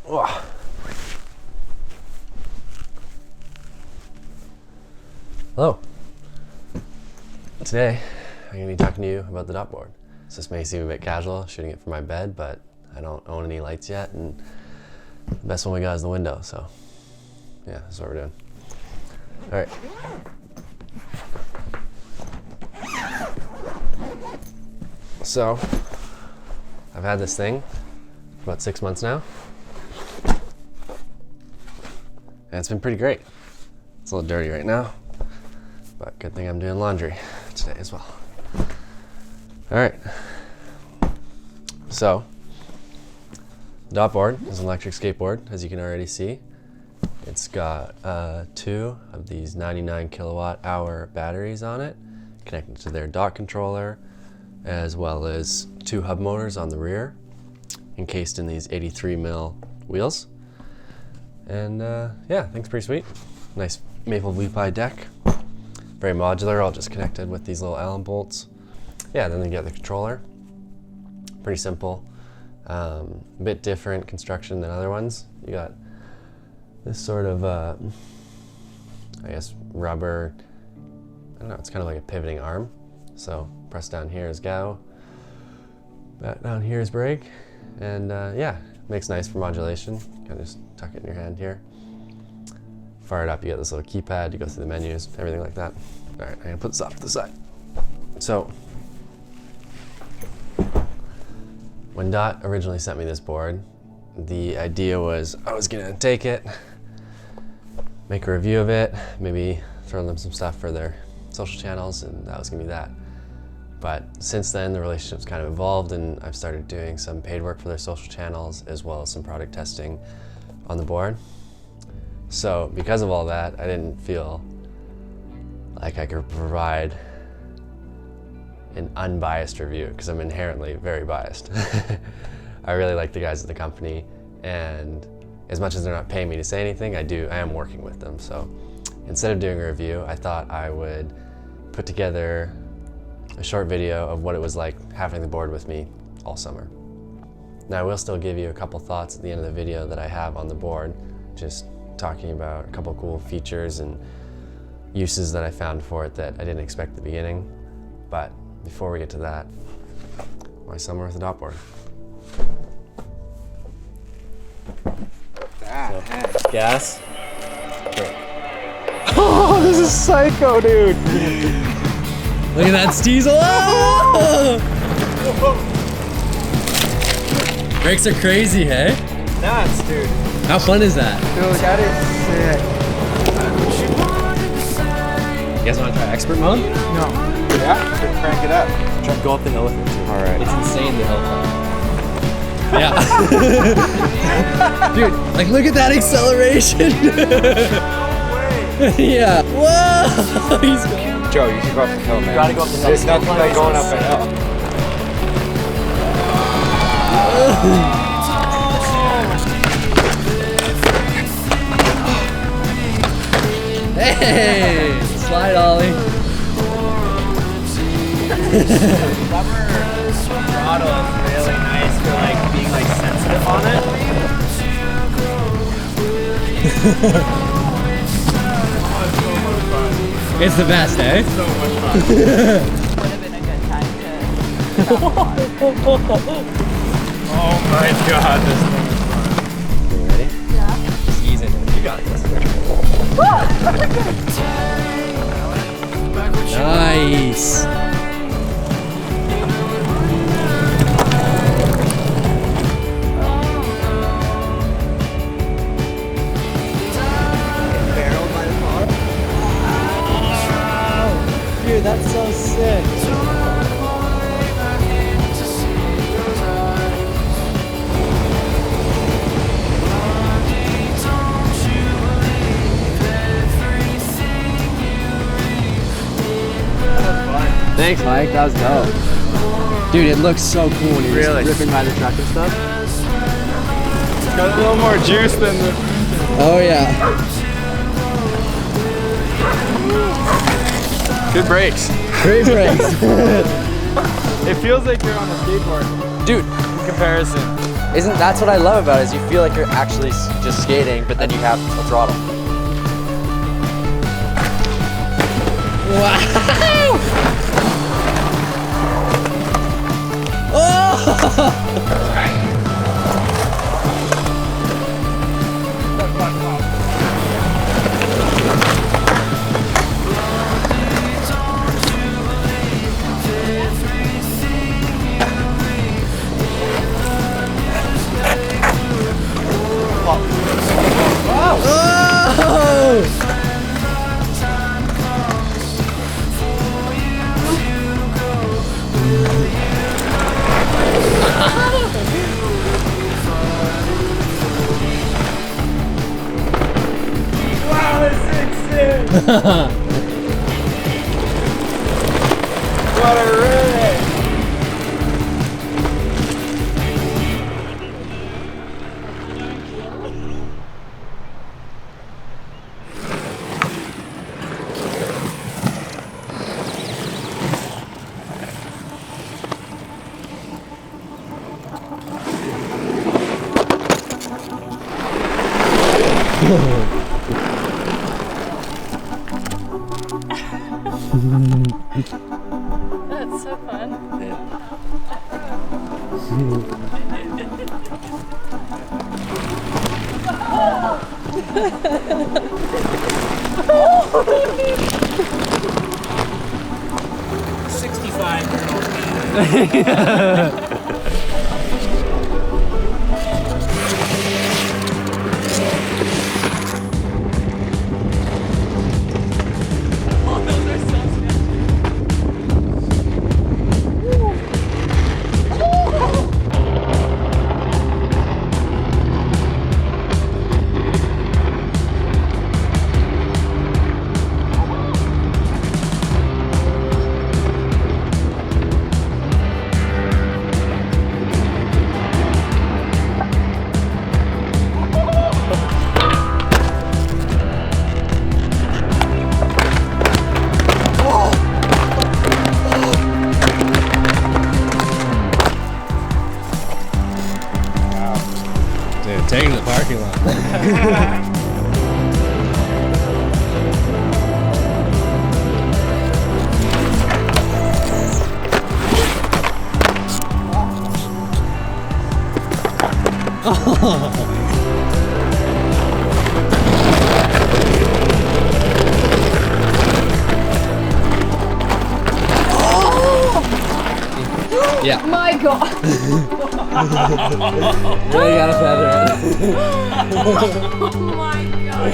Oh. Hello. Today, I'm going to be talking to you about the Dot board. So this may seem a bit casual, shooting it from my bed, but I don't own any lights yet, and the best one we got is the window, so yeah, that's what we're doing. All right. So, I've had this thing for about 6 months now, and it's been pretty great. It's a little dirty right now, but good thing I'm doing laundry today as well. All right. So, the Dot board is an electric skateboard, as you can already see. It's got 2 of these 99 kilowatt hour batteries on it, connected to their Dot controller, as well as 2 hub motors on the rear, encased in these 83 mil wheels. And yeah, I think it's pretty sweet. Nice maple blue pie deck. Very modular, all just connected with these little Allen bolts. Yeah, then you get the controller. Pretty simple. A bit different construction than other ones. You got this sort of, I guess, rubber, I don't know, it's kind of like a pivoting arm. So press down here is go, back down here is brake, and yeah, makes nice for modulation. Kind of just tuck it in your hand here. Fire it up, you get this little keypad, you go through the menus, everything like that. All right, I'm gonna put this off to the side. So, when Dot originally sent me this board, the idea was I was gonna take it, make a review of it, maybe throw them some stuff for their social channels, and that was gonna be that. But since then, the relationship's kind of evolved, and I've started doing some paid work for their social channels, as well as some product testing on the board. So because of all that, I didn't feel like I could provide an unbiased review, because I'm inherently very biased. I really like the guys at the company, and as much as they're not paying me to say anything, I am working with them. So instead of doing a review, I thought I would put together a short video of what it was like having the board with me all summer. Now I will still give you a couple thoughts at the end of the video that I have on the board, just talking about a couple cool features and uses that I found for it that I didn't expect at the beginning. But before we get to that, why summer with the Dot board? So, gas. Great. Oh, this is psycho, dude. Look at that Steezel. Oh! Brakes are crazy, hey? Nuts, dude. How fun is that? Dude, that is sick. You guys want to try expert mode? No. Yeah, should crank it up. Try to go up the hill with it too. All right. It's insane, the hill climb. Yeah. Dude, like look at that acceleration. Yeah. Whoa! He's going. Joe, you should go up the hill, man. You gotta go up the hill. There's nothing like going up a hill. Hey! Slide ollie. Rubber throttle is really nice for like being like sensitive on it. It's the best, eh? So much fun. Would have been a good time to Oh my god, this thing is fun. You ready? Yeah. Just ease into it. You got this. Nice. Dude, that's so sick. Thanks, Mike. That was dope. Dude, it looks so cool when you're Really? just ripping by the truck and stuff. It's got a little more juice than the... Oh, yeah. Good brakes. Great brakes. It feels like you're on a skateboard. Dude, In comparison. Isn't that's what I love about it, is you feel like you're actually just skating, but then you have a throttle. Wow! Oh! What a ride! That's so fun. Dude, take it to the parking lot. Yeah. My God. Really got a feather in it. Oh my God.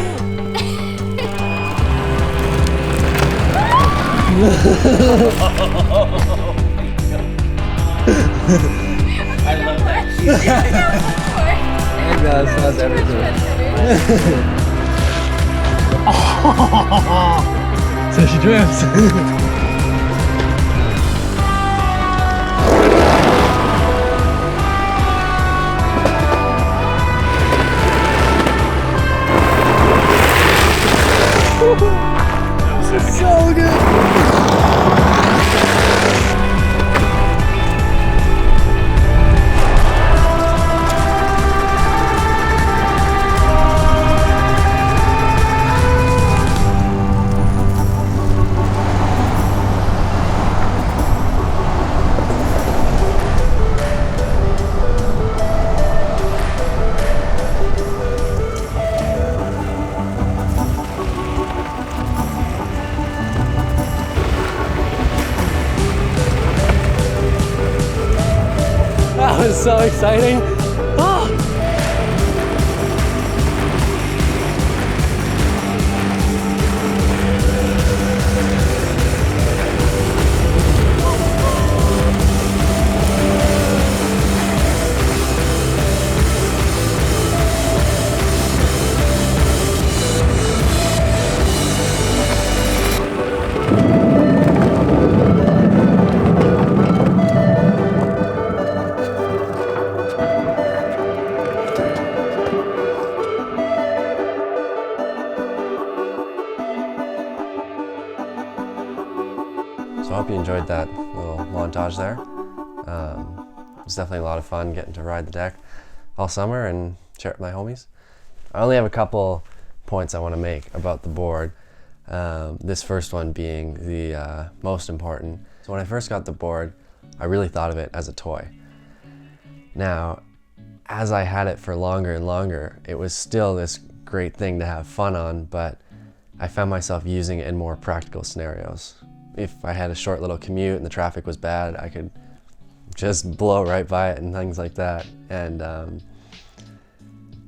I love that. It does everything. So she drifts. So good. That was so exciting. Oh. So I hope you enjoyed that little montage there. It's definitely a lot of fun getting to ride the deck. all summer and share it with my homies. I only have a couple points I want to make about the board. This first one being the most important. So when I first got the board, I really thought of it as a toy. Now, as I had it for longer and longer, it was still this great thing to have fun on, but I found myself using it in more practical scenarios. If I had a short little commute and the traffic was bad, I could just blow right by it and things like that. And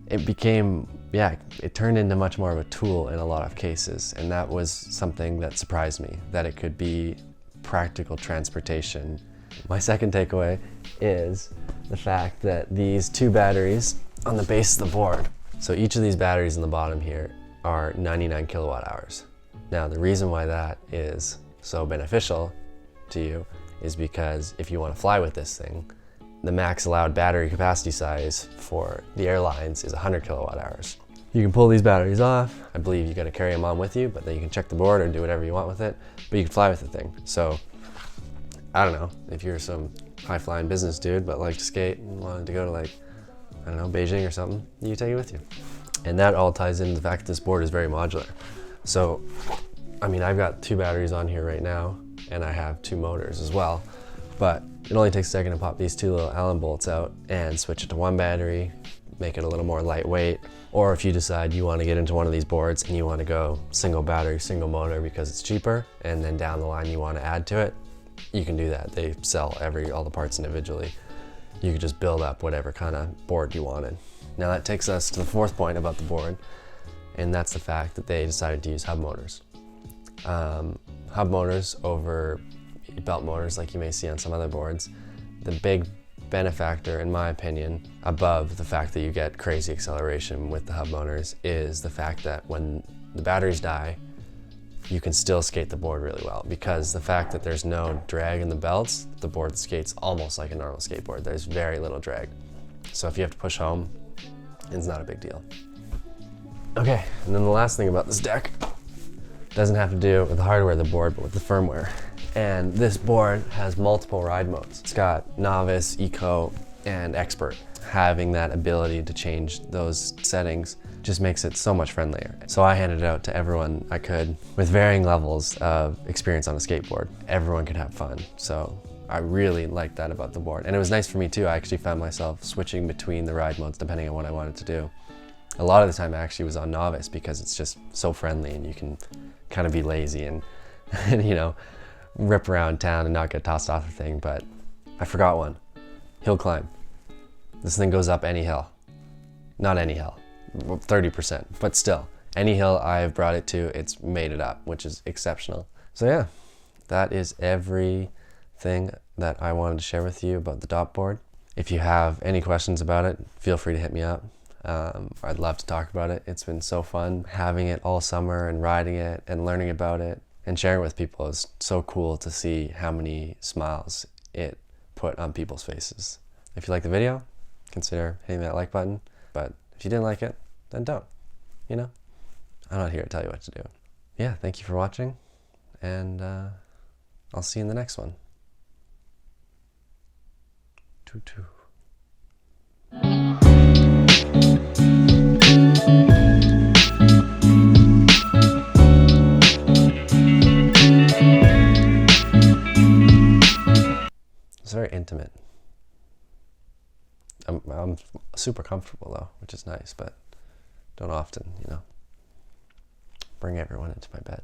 it became, it turned into much more of a tool in a lot of cases. And that was something that surprised me, that it could be practical transportation. My second takeaway is the fact that these two batteries on the base of the board, so each of these batteries in the bottom here are 99 kilowatt hours. Now, the reason why that is so beneficial to you is because if you want to fly with this thing, the max allowed battery capacity size for the airlines is 100 kilowatt hours. You can pull these batteries off. I believe you got to carry them on with you, but then you can check the board or do whatever you want with it, but you can fly with the thing. So I don't know, if you're some high-flying business dude but like to skate and wanted to go to, like, I don't know, Beijing or something, you take it with you. And that all ties into the fact that this board is very modular. So, I mean, I've got two batteries on here right now, and I have two motors as well, but it only takes a second to pop these two little Allen bolts out and switch it to one battery, make it a little more lightweight. Or if you decide you want to get into one of these boards and you want to go single battery, single motor because it's cheaper, and then down the line you want to add to it, you can do that. They sell all the parts individually. You could just build up whatever kind of board you wanted. Now that takes us to the fourth point about the board, and that's the fact that they decided to use hub motors. Hub motors over belt motors like you may see on some other boards. The big benefactor, in my opinion, above the fact that you get crazy acceleration with the hub motors, is the fact that when the batteries die, you can still skate the board really well, because the fact that there's no drag in the belts, the board skates almost like a normal skateboard. There's very little drag. So if you have to push home, it's not a big deal. Okay, and then the last thing about this deck doesn't have to do with the hardware of the board, but with the firmware. And this board has multiple ride modes. It's got novice, eco, and expert. Having that ability to change those settings just makes it so much friendlier. So I handed it out to everyone I could with varying levels of experience on a skateboard. Everyone could have fun. So I really liked that about the board. And it was nice for me too. I actually found myself switching between the ride modes depending on what I wanted to do. A lot of the time I actually was on novice because it's just so friendly and you can kind of be lazy and you know, rip around town and not get tossed off the thing. But I forgot one. Hill climb. This thing goes up any hill. Not any hill, 30%, but still, any hill I've brought it to, it's made it up, which is exceptional. So yeah, that is everything that I wanted to share with you about the Dot board. If you have any questions about it, feel free to hit me up. I'd love to talk about it. It's been so fun having it all summer and riding it and learning about it and sharing with people. It's so cool to see how many smiles it put on people's faces. If you like the video, consider hitting that like button. But if you didn't like it, then don't. You know? I'm not here to tell you what to do. Yeah, thank you for watching, and I'll see you in the next one. Toot-toot. It's very intimate. I'm super comfortable though, which is nice, but don't often, you know, bring everyone into my bed.